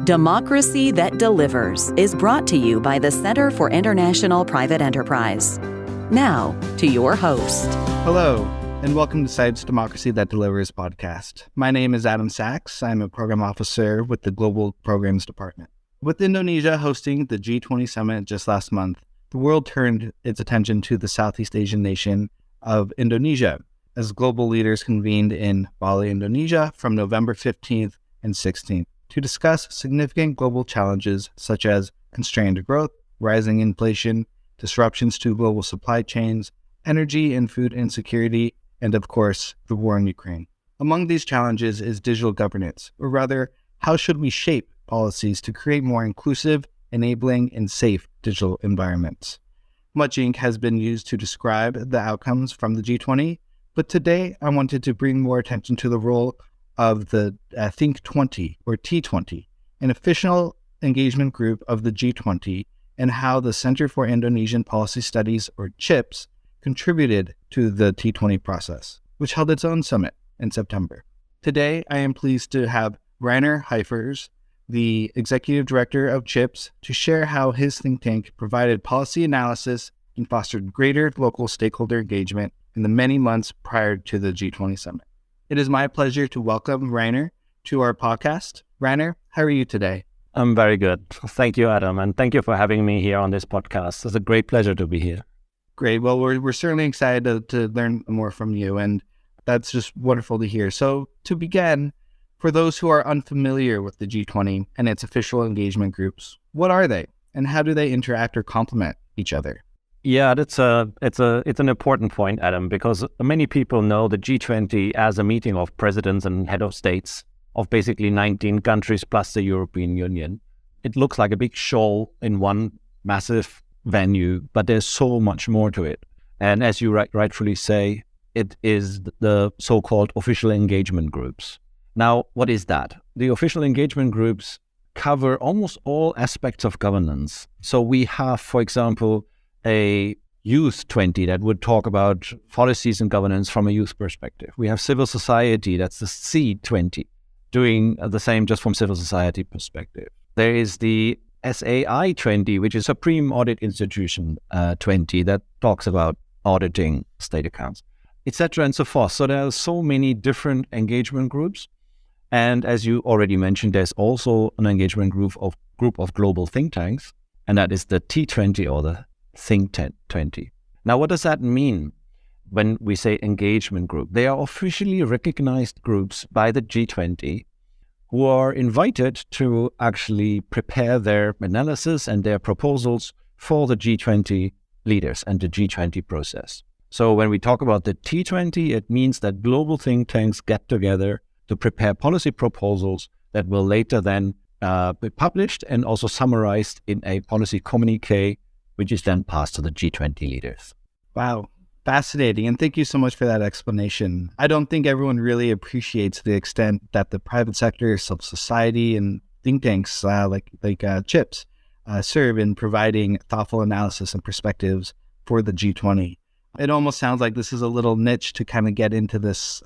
Democracy That Delivers is brought to you by the Center for International Private Enterprise. Now, to your host. Hello, and welcome to CIPS Democracy That Delivers podcast. My name is Heufers and Sachs. I'm a program officer with the Global Programs Department. With Indonesia hosting the G20 summit just last month, the world turned its attention to the Southeast Asian nation of Indonesia as global leaders convened in Bali, Indonesia from November 15th and 16th to discuss significant global challenges such as constrained growth, rising inflation, disruptions to global supply chains, energy and food insecurity, and of course, the war in Ukraine. Among these challenges is digital governance, or rather, how should we shape policies to create more inclusive, enabling, and safe digital environments? Much ink has been used to describe the outcomes from the G20, but today I wanted to bring more attention to the role of the Think 20 or T20, an official engagement group of the G20, and how the Center for Indonesian Policy Studies, or CIPS, contributed to the T20 process, which held its own summit in September. Today, I am pleased to have Rainer Heufers, the Executive Director of CIPS, to share how his think tank provided policy analysis and fostered greater local stakeholder engagement in the many months prior to the G20 summit. It is my pleasure to welcome Rainer to our podcast. Rainer, how are you today? I'm very good. Thank you, Adam, and thank you for having me here on this podcast. It's a great pleasure to be here. Great. Well, we're certainly excited to learn more from you, and that's just wonderful to hear. So to begin, for those who are unfamiliar with the G20 and its official engagement groups, what are they, and how do they interact or complement each other? Yeah, it's an important point, Adam, because many people know the G20 as a meeting of presidents and head of states of basically 19 countries plus the European Union. It looks like a big show in one massive venue, but there's so much more to it. And as you rightfully say, it is the so-called official engagement groups. Now, what is that? The official engagement groups cover almost all aspects of governance. So we have, for example, a youth 20 that would talk about policies and governance from a youth perspective. We have civil society, that's the C20, doing the same just from civil society perspective. There is the SAI 20, which is Supreme Audit Institution 20, that talks about auditing state accounts, etc. and so forth. So there are so many different engagement groups. And as you already mentioned, there's also an engagement group of global think tanks, and that is the T20 or the Think 20. Now, what does that mean when we say engagement group? They are officially recognized groups by the G20 who are invited to actually prepare their analysis and their proposals for the G20 leaders and the G20 process. So when we talk about the T20, it means that global think tanks get together to prepare policy proposals that will later then be published and also summarized in a policy communique, which is then passed to the G20 leaders. Wow, fascinating. And thank you so much for that explanation. I don't think everyone really appreciates the extent that the private sector, civil society, and think tanks like CIPS serve in providing thoughtful analysis and perspectives for the G20. It almost sounds like this is a little niche to kind of get into this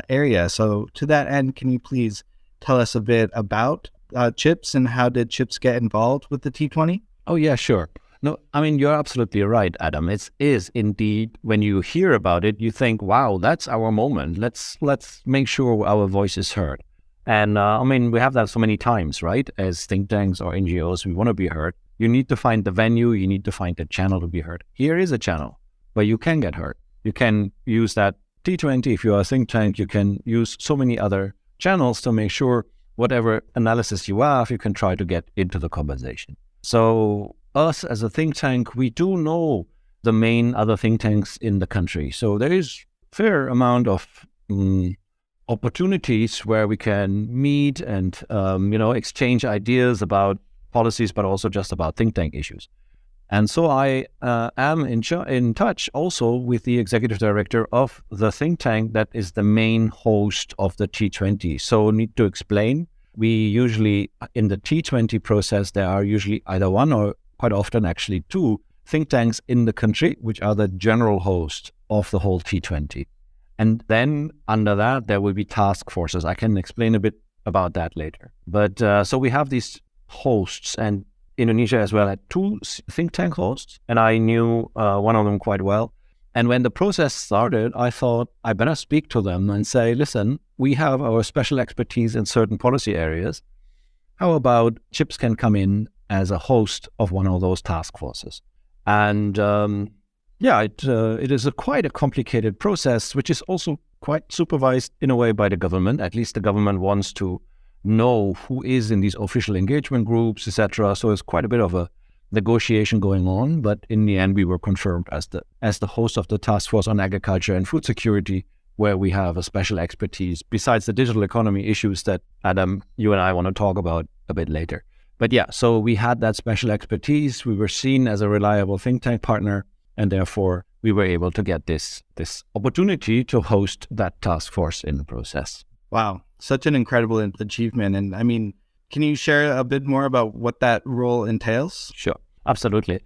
area. So to that end, can you please tell us a bit about CIPS and how did CIPS get involved with the T20? Oh, yeah, sure. No, I mean, you're absolutely right, Adam. It is indeed, when you hear about it, you think, wow, that's our moment. Let's make sure our voice is heard. And I mean, we have that so many times, right? As think tanks or NGOs, we want to be heard. You need to find the venue. You need to find the channel to be heard. Here is a channel where you can get heard. You can use that T20. If you are a think tank, you can use so many other channels to make sure whatever analysis you have, you can try to get into the conversation. So us as a think tank, we do know the main other think tanks in the country. So there is fair amount of opportunities where we can meet and, exchange ideas about policies, but also just about think tank issues. And so I am in touch also with the executive director of the think tank that is the main host of the T20. So need to explain, we usually, in the T20 process, there are usually either one or quite often actually two think tanks in the country, which are the general host of the whole T20. And then under that, there will be task forces. I can explain a bit about that later. But so we have these hosts, and Indonesia as well had two think tank hosts, and I knew one of them quite well. And when the process started, I thought I better speak to them and say, listen, we have our special expertise in certain policy areas. How about CIPS can come in as a host of one of those task forces? And it is quite a complicated process, which is also quite supervised in a way by the government. At least the government wants to know who is in these official engagement groups, etc. So it's quite a bit of a negotiation going on, but in the end we were confirmed as the host of the task force on agriculture and food security, where we have a special expertise besides the digital economy issues that Adam, you and I want to talk about a bit later. But yeah, so we had that special expertise. We were seen as a reliable think tank partner, and therefore we were able to get this opportunity to host that task force in the process. Wow, such an incredible achievement. And I mean, can you share a bit more about what that role entails? Sure, absolutely.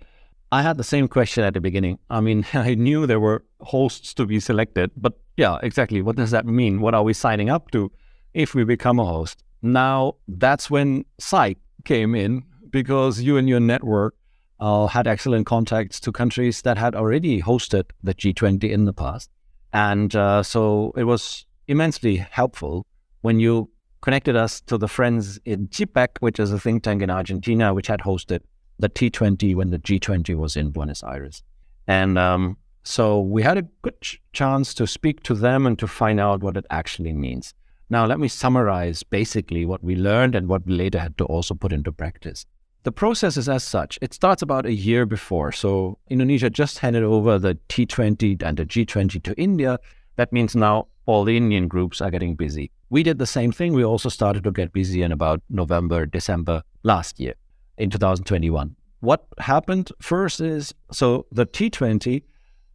I had the same question at the beginning. I mean, I knew there were hosts to be selected, but yeah, exactly. What does that mean? What are we signing up to if we become a host? Now, that's when CIPS came in, because you and your network had excellent contacts to countries that had already hosted the G20 in the past. And so it was immensely helpful when you connected us to the friends in GPEC, which is a think tank in Argentina, which had hosted the T20 when the G20 was in Buenos Aires. And so we had a good chance to speak to them and to find out what it actually means. Now, let me summarize basically what we learned and what we later had to also put into practice. The process is as such. It starts about a year before. So Indonesia just handed over the T20 and the G20 to India. That means now all the Indian groups are getting busy. We did the same thing. We also started to get busy in about November, December last year in 2021. What happened first is, so the T20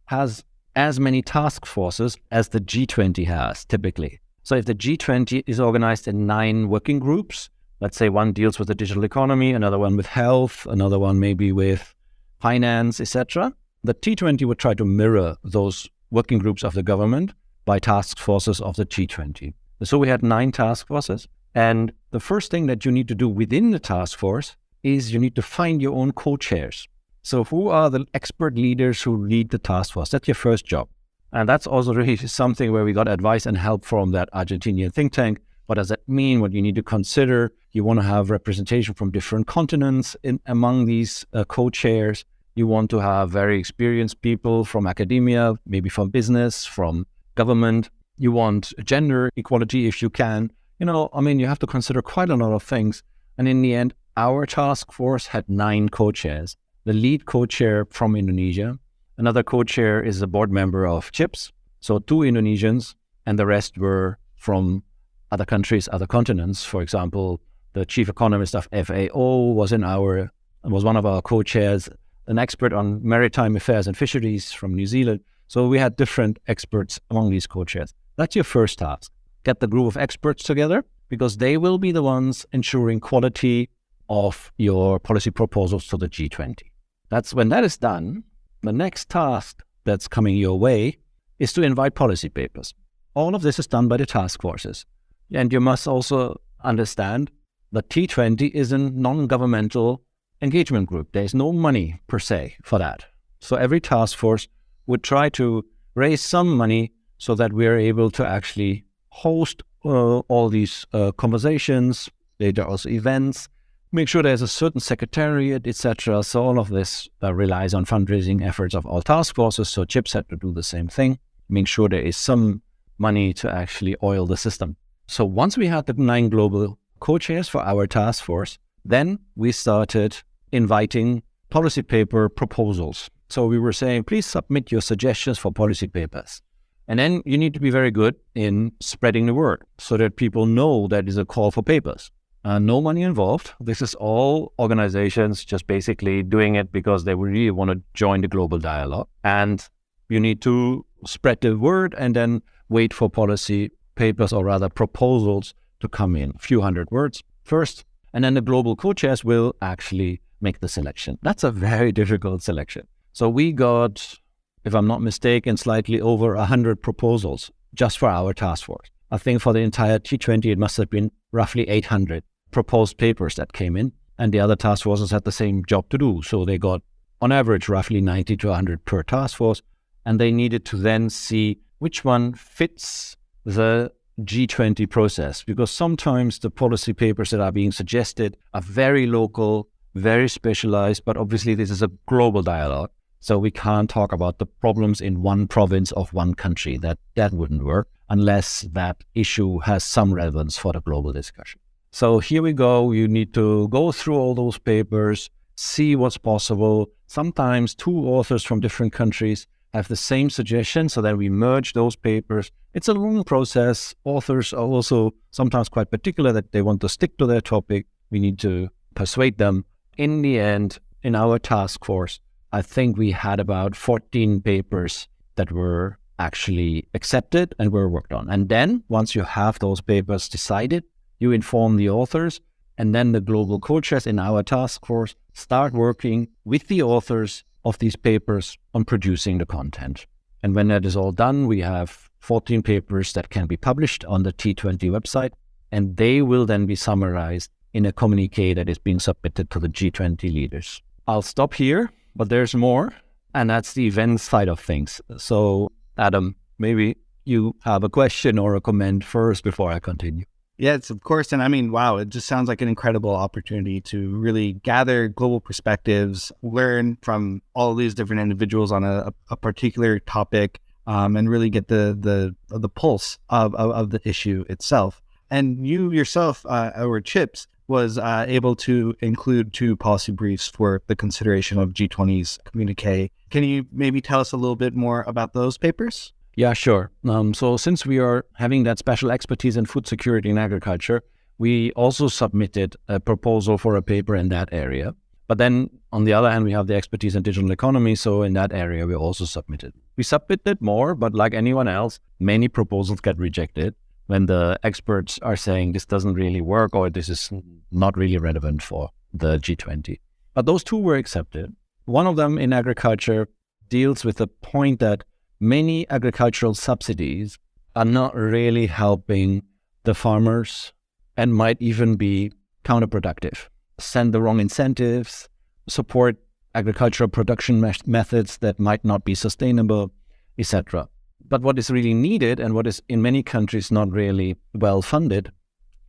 has as many task forces as the G20 has typically. So if the G20 is organized in 9 working groups, let's say one deals with the digital economy, another one with health, another one maybe with finance, etc. The T20 would try to mirror those working groups of the government by task forces of the G20. So we had 9 task forces. And the first thing that you need to do within the task force is you need to find your own co-chairs. So who are the expert leaders who lead the task force? That's your first job. And that's also really something where we got advice and help from that Argentinian think tank. What does that mean? What you need to consider? You want to have representation from different continents among these co-chairs. You want to have very experienced people from academia, maybe from business, from government. You want gender equality if you can. You have to consider quite a lot of things. And in the end, our task force had 9 co-chairs. The lead co-chair from Indonesia. Another co-chair is a board member of CIPS. So 2 Indonesians, and the rest were from other countries, other continents. For example, the chief economist of FAO was one of our co-chairs, an expert on maritime affairs and fisheries from New Zealand. So we had different experts among these co-chairs. That's your first task. Get the group of experts together, because they will be the ones ensuring quality of your policy proposals to the G20. That's when that is done, the next task that's coming your way is to invite policy papers. All of this is done by the task forces. And you must also understand that T20 is a non-governmental engagement group. There's no money per se for that. So every task force would try to raise some money so that we're able to actually host all these conversations, later also events, make sure there's a certain secretariat, etc. So all of this relies on fundraising efforts of all task forces. So CIPS had to do the same thing, make sure there is some money to actually oil the system. So once we had the 9 global co-chairs for our task force, then we started inviting policy paper proposals. So we were saying, please submit your suggestions for policy papers. And then you need to be very good in spreading the word so that people know that is a call for papers. No money involved. This is all organizations just basically doing it because they really want to join the global dialogue. And you need to spread the word and then wait for policy papers, or rather proposals, to come in. A few hundred words first. And then the global co-chairs will actually make the selection. That's a very difficult selection. So we got, if I'm not mistaken, slightly over 100 proposals just for our task force. I think for the entire T20, it must have been roughly 800 proposed papers that came in, and the other task forces had the same job to do. So they got, on average, roughly 90 to 100 per task force, and they needed to then see which one fits the G20 process, because sometimes the policy papers that are being suggested are very local, very specialized, but obviously this is a global dialogue. So we can't talk about the problems in one province of one country. That wouldn't work unless that issue has some relevance for the global discussion. So here we go. You need to go through all those papers, see what's possible. Sometimes two authors from different countries have the same suggestion, so then we merge those papers. It's a long process. Authors are also sometimes quite particular that they want to stick to their topic. We need to persuade them. In the end, in our task force, I think we had about 14 papers that were actually accepted and were worked on. And then once you have those papers decided, you inform the authors, and then the global co-chairs in our task force start working with the authors of these papers on producing the content. And when that is all done, we have 14 papers that can be published on the T20 website, and they will then be summarized in a communique that is being submitted to the G20 leaders. I'll stop here, but there's more, and that's the event side of things. So, Adam, maybe you have a question or a comment first before I continue. Yes, of course. And I mean, wow, it just sounds like an incredible opportunity to really gather global perspectives, learn from all these different individuals on a particular topic, and really get the pulse of the issue itself. And you yourself, or CIPS, was able to include 2 policy briefs for the consideration of G20's communique. Can you maybe tell us a little bit more about those papers? Yeah, sure. So since we are having that special expertise in food security and agriculture, we also submitted a proposal for a paper in that area. But then on the other hand, we have the expertise in digital economy. So in that area, we also submitted. We submitted more, but like anyone else, many proposals get rejected when the experts are saying this doesn't really work or this is not really relevant for the G20. But those 2 were accepted. One of them in agriculture deals with the point that many agricultural subsidies are not really helping the farmers and might even be counterproductive. Send the wrong incentives, support agricultural production methods that might not be sustainable, etc. But what is really needed and what is in many countries not really well funded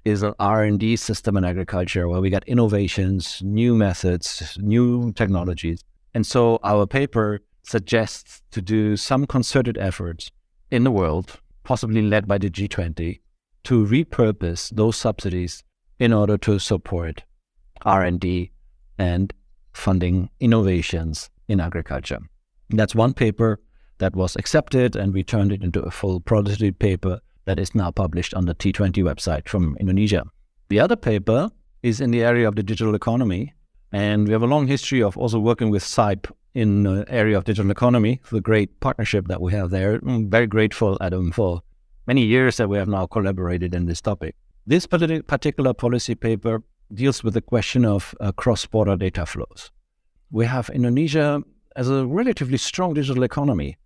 is an R&D system in agriculture where we get innovations, new methods, new technologies. And so our paper suggests to do some concerted efforts in the world, possibly led by the G20, to repurpose those subsidies in order to support R&D and funding innovations in agriculture. That's one paper that was accepted, and we turned it into a full prototype paper that is now published on the T20 website from Indonesia. The other paper is in the area of the digital economy, and we have a long history of also working with CIPS in the area of digital economy, the great partnership that we have there. I'm very grateful, Adam, for many years that we have now collaborated in this topic. This particular policy paper deals with the question of cross-border data flows. We have Indonesia as a relatively strong digital economy,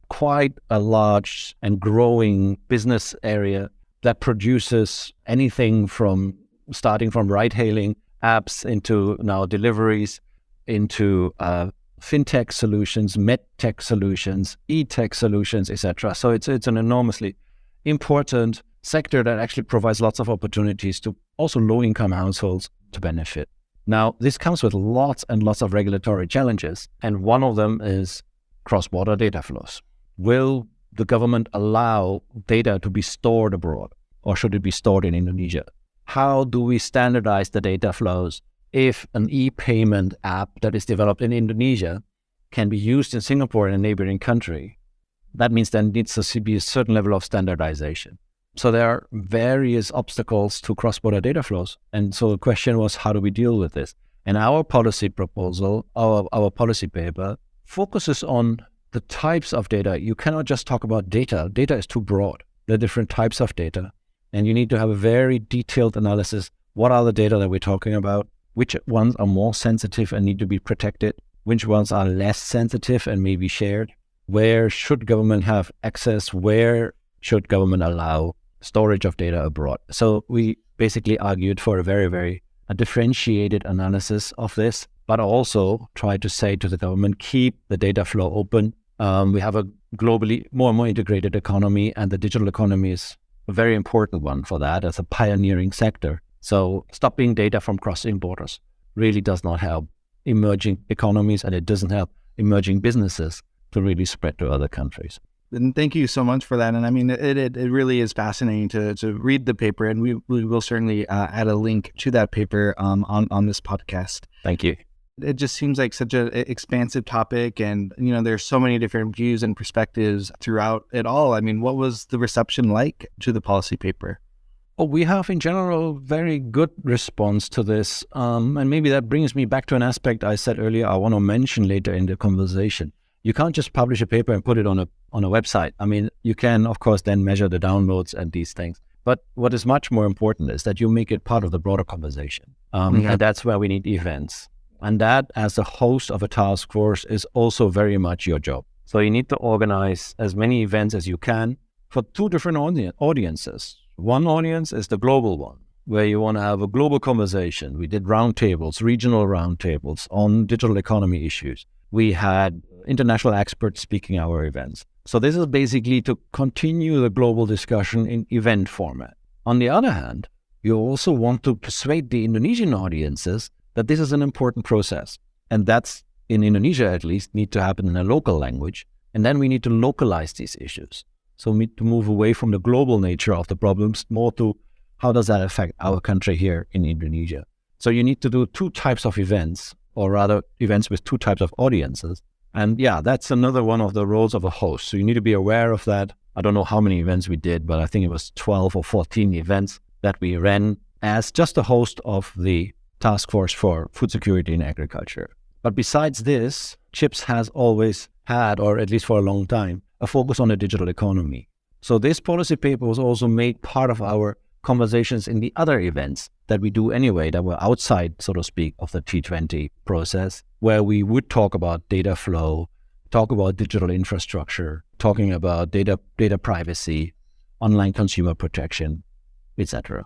quite a large and growing business area that produces anything from starting from ride-hailing apps into now deliveries, into fintech solutions, medtech solutions, e-tech solutions, etc. So it's an enormously important sector that actually provides lots of opportunities to also low-income households to benefit. Now, this comes with lots and lots of regulatory challenges, and one of them is cross-border data flows. Will the government allow data to be stored abroad, or should it be stored in Indonesia? How do we standardize the data flows if an e-payment app that is developed in Indonesia can be used in Singapore and a neighboring country? That means there needs to be a certain level of standardization. So there are various obstacles to cross-border data flows. And so the question was, how do we deal with this? And our policy proposal, our policy paper, focuses on the types of data. You cannot just talk about data. Data is too broad. There are different types of data. And you need to have a very detailed analysis. What are the data that we're talking about? Which ones are more sensitive and need to be protected? Which ones are less sensitive and may be shared? Where should government have access? Where should government allow storage of data abroad? So we basically argued for a very, very differentiated analysis of this, but also tried to say to the government, keep the data flow open. We have a globally more and more integrated economy, and the digital economy is a very important one for that as a pioneering sector. So stopping data from crossing borders really does not help emerging economies, and it doesn't help emerging businesses to really spread to other countries. And thank you so much for that. And I mean, it really is fascinating to read the paper, and we will certainly add a link to that paper on this podcast. Thank you. It just seems like such an expansive topic, and there's so many different views and perspectives throughout it all. I mean, what was the reception like to the policy paper? Oh, we have in general very good response to this, and maybe that brings me back to an aspect I said earlier I want to mention later in the conversation. You can't just publish a paper and put it on a website. I mean, you can, of course, then measure the downloads and these things. But what is much more important is that you make it part of the broader conversation. And that's where we need events. And that, as a host of a task force, is also very much your job. So you need to organize as many events as you can for two different audiences. One audience is the global one, where you want to have a global conversation. We did roundtables, regional roundtables on digital economy issues. We had international experts speaking our events. So this is basically to continue the global discussion in event format. On the other hand, you also want to persuade the Indonesian audiences that this is an important process. And that's, in Indonesia at least, need to happen in a local language. And then we need to localize these issues. So we need to move away from the global nature of the problems more to how does that affect our country here in Indonesia. So you need to do two types of events, or rather events with two types of audiences. And that's another one of the roles of a host. So you need to be aware of that. I don't know how many events we did, but I think it was 12 or 14 events that we ran as just a host of the Task Force for Food Security in Agriculture. But besides this, CIPS has always had, or at least for a long time, a focus on the digital economy. So this policy paper was also made part of our conversations in the other events that we do anyway, that were outside, so to speak, of the T20 process, where we would talk about data flow, talk about digital infrastructure, talking about data privacy, online consumer protection, etc.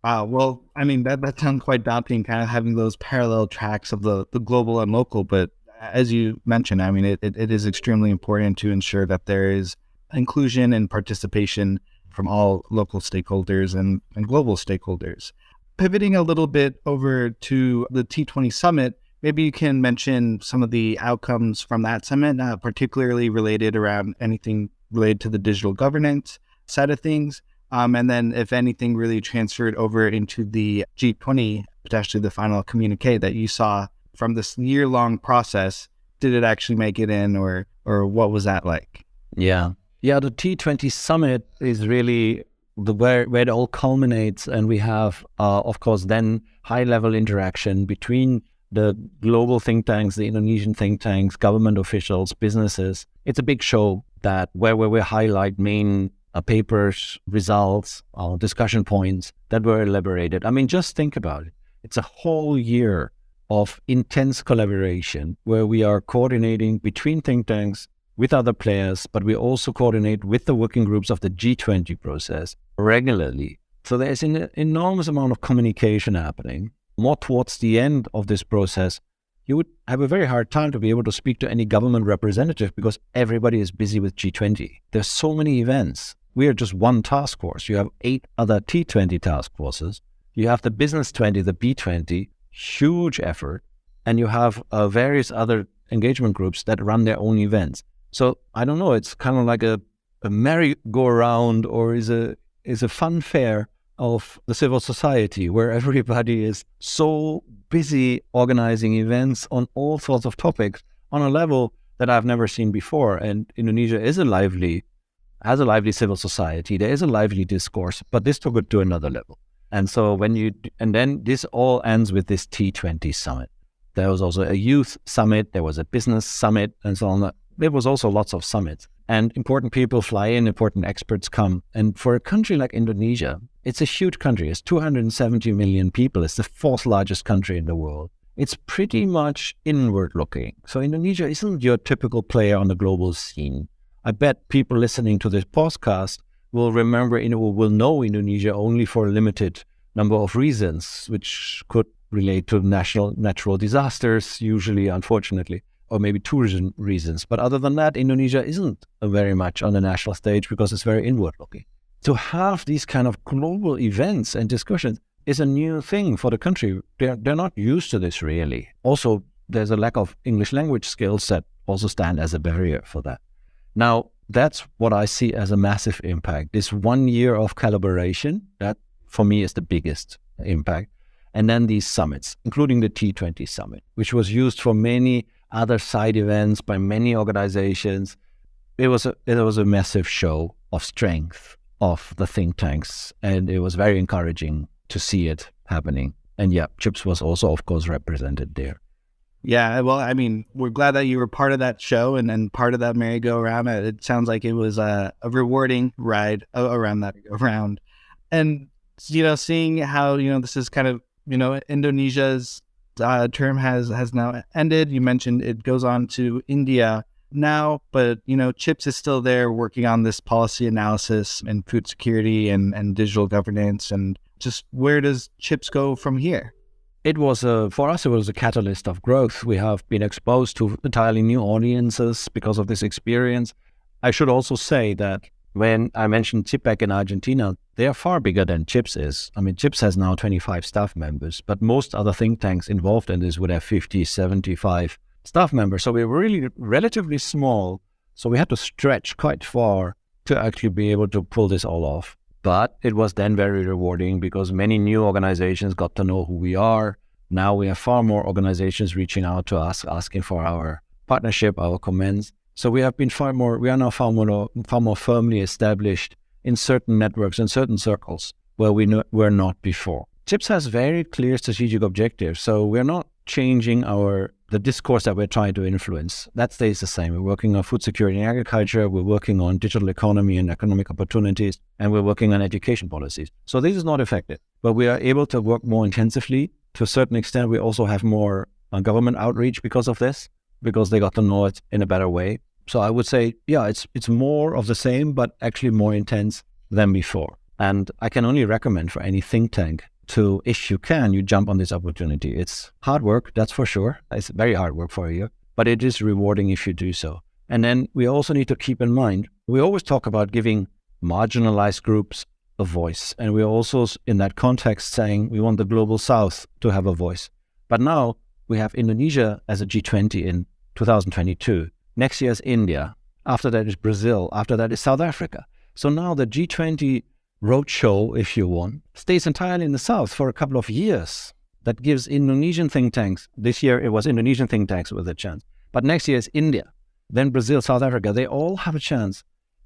Well, I mean, that sounds quite daunting, kind of having those parallel tracks of the global and local. But as you mentioned, I mean, it is extremely important to ensure that there is inclusion and participation from all local stakeholders and global stakeholders. Pivoting a little bit over to the T20 summit, maybe you can mention some of the outcomes from that summit, particularly related around anything related to the digital governance side of things. And then if anything really transferred over into the G20, potentially the final communique that you saw from this year-long process, did it actually make it in, or what was that like? Yeah, the T20 summit is really where it all culminates, and we have, of course, then high-level interaction between the global think tanks, the Indonesian think tanks, government officials, businesses. It's a big show where we highlight main papers, results, discussion points that were elaborated. I mean, just think about it. It's a whole year of intense collaboration where we are coordinating between think tanks with other players, but we also coordinate with the working groups of the G20 process regularly. So there's an enormous amount of communication happening. More towards the end of this process, you would have a very hard time to be able to speak to any government representative because everybody is busy with G20. There's so many events. We are just one task force. You have 8 other T20 task forces. You have the Business 20, the B20, huge effort. And you have various other engagement groups that run their own events. So I don't know, it's kind of like a merry-go-round, or is a fun fair of the civil society where everybody is so busy organizing events on all sorts of topics on a level that I've never seen before. And Indonesia has a lively civil society. There is a lively discourse, but this took it to another level. And so then this all ends with this T20 summit. There was also a youth summit, there was a business summit, and so on. There was also lots of summits. And important people fly in, important experts come. And for a country like Indonesia, it's a huge country. It's 270 million people. It's the 4th largest country in the world. It's pretty much inward looking. So Indonesia isn't your typical player on the global scene. I bet people listening to this podcast will remember, will know Indonesia only for a limited number of reasons, which could relate to natural disasters, usually, unfortunately, or maybe tourism reasons. But other than that, Indonesia isn't very much on the national stage because it's very inward-looking. To have these kind of global events and discussions is a new thing for the country. They're not used to this, really. Also, there's a lack of English language skills that also stand as a barrier for that. Now, that's what I see as a massive impact. This 1 year of collaboration, that for me is the biggest impact. And then these summits, including the T20 summit, which was used for many other side events by many organizations. It was a massive show of strength of the think tanks, and it was very encouraging to see it happening. And yeah, CIPS was also, of course, represented there. Yeah, well, I mean, we're glad that you were part of that show and part of that merry-go-round. It sounds like it was a rewarding ride around that go-round. And, seeing how, this is kind of, Indonesia's term has now ended. You mentioned it goes on to India now, but, CIPS is still there working on this policy analysis and food security and digital governance. And just where does CIPS go from here? It was for us, it was a catalyst of growth. We have been exposed to entirely new audiences because of this experience. I should also say that when I mentioned CIPEC in Argentina, they are far bigger than CIPS is. I mean, CIPS has now 25 staff members, but most other think tanks involved in this would have 50, 75 staff members. So we were really relatively small. So we had to stretch quite far to actually be able to pull this all off. But it was then very rewarding because many new organizations got to know who we are. Now we have far more organizations reaching out to us, asking for our partnership, our comments. So we are now far more firmly established in certain networks, in certain circles where we were not before. CIPS has very clear strategic objectives. So we're not changing the discourse that we're trying to influence. That stays the same. We're working on food security and agriculture. We're working on digital economy and economic opportunities. And we're working on education policies. So this is not affected. But we are able to work more intensively. To a certain extent, we also have more government outreach because of this, because they got to know it in a better way. So I would say, yeah, it's more of the same, but actually more intense than before. And I can only recommend for any think tank to, if you can, you jump on this opportunity. It's hard work, that's for sure. It's very hard work for you, but it is rewarding if you do so. And then we also need to keep in mind, we always talk about giving marginalized groups a voice. And we're also in that context saying we want the global South to have a voice. But now we have Indonesia as a G20 in 2022. Next year is India. After that is Brazil. After that is South Africa. So now the G20 roadshow, if you want, stays entirely in the South for a couple of years. That gives Indonesian think tanks, this year it was Indonesian think tanks with a chance, but next year is India, then Brazil, South Africa. They all have a chance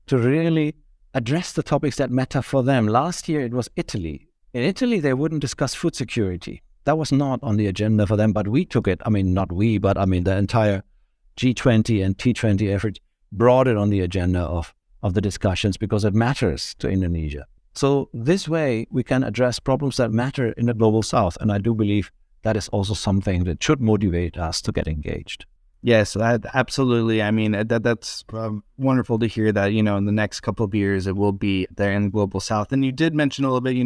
to really address the topics that matter for them. Last year it was Italy. In Italy, they wouldn't discuss food security. That was not on the agenda for them, but we took it. I mean, not we, but I mean the entire G20 and T20 effort brought it on the agenda of the discussions because it matters to Indonesia. So this way we can address problems that matter in the global South. And I do believe that is also something that should motivate us to get engaged. Yes, absolutely. I mean, that's wonderful to hear that, in the next couple of years, it will be there in the global South. And you did mention a little bit,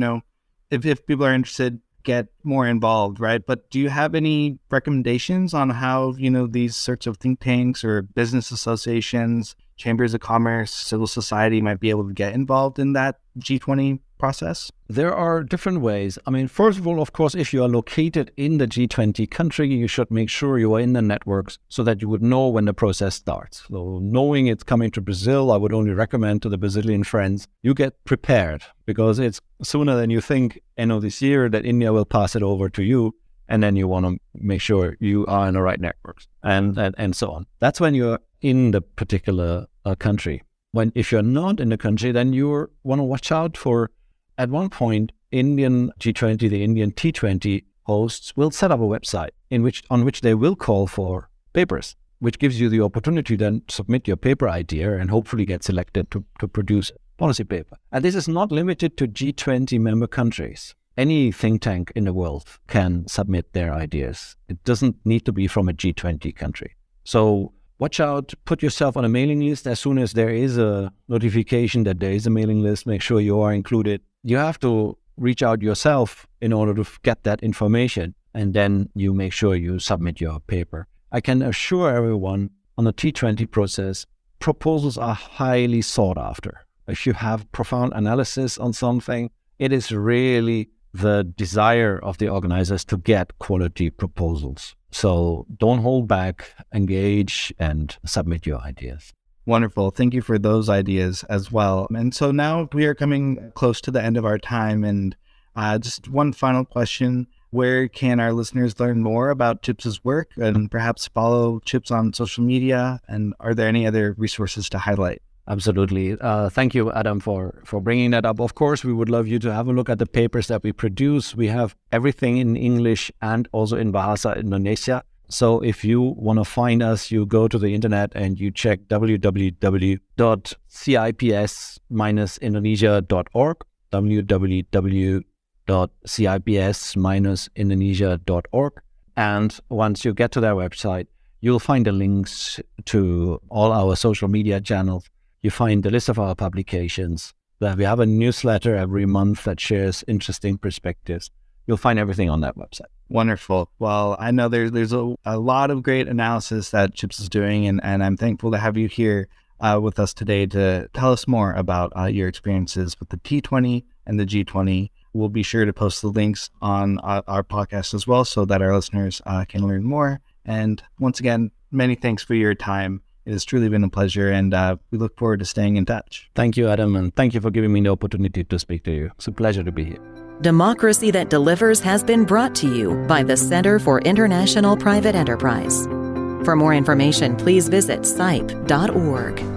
if people are interested, get more involved, right? But do you have any recommendations on how, these sorts of think tanks or business associations, chambers of commerce, civil society might be able to get involved in that G20 process? There are different ways. I mean, first of all, of course, if you are located in the G20 country, you should make sure you are in the networks so that you would know when the process starts. So knowing it's coming to Brazil, I would only recommend to the Brazilian friends, you get prepared because it's sooner than you think end of this year that India will pass it over to you. And then you want to make sure you are in the right networks and so on. That's when you're in the particular country. If you're not in the country, then you want to watch out for, at one point, Indian G20, the Indian T20 hosts will set up a website on which they will call for papers, which gives you the opportunity then to submit your paper idea and hopefully get selected to produce a policy paper. And this is not limited to G20 member countries. Any think tank in the world can submit their ideas. It doesn't need to be from a G20 country. So watch out, put yourself on a mailing list. As soon as there is a notification that there is a mailing list, make sure you are included. You have to reach out yourself in order to get that information, and then you make sure you submit your paper. I can assure everyone on the T20 process, proposals are highly sought after. If you have profound analysis on something, it is really the desire of the organizers to get quality proposals. So don't hold back, engage, and submit your ideas. Wonderful. Thank you for those ideas as well. And so now we are coming close to the end of our time. And just one final question. Where can our listeners learn more about CIPS's work and perhaps follow CIPS on social media? And are there any other resources to highlight? Absolutely. Thank you, Adam, for bringing that up. Of course, we would love you to have a look at the papers that we produce. We have everything in English and also in Bahasa Indonesia. So if you want to find us, you go to the internet and you check www.cips-indonesia.org, www.cips-indonesia.org. And once you get to their website, you'll find the links to all our social media channels. You find the list of our publications. We have a newsletter every month that shares interesting perspectives. You'll find everything on that website. Wonderful. Well, I know there's a lot of great analysis that CIPS is doing, and I'm thankful to have you here with us today to tell us more about your experiences with the T20 and the G20. We'll be sure to post the links on our podcast as well so that our listeners can learn more. And once again, many thanks for your time. It has truly been a pleasure, and we look forward to staying in touch. Thank you, Adam, and thank you for giving me the opportunity to speak to you. It's a pleasure to be here. Democracy That Delivers has been brought to you by the Center for International Private Enterprise. For more information, please visit cipe.org.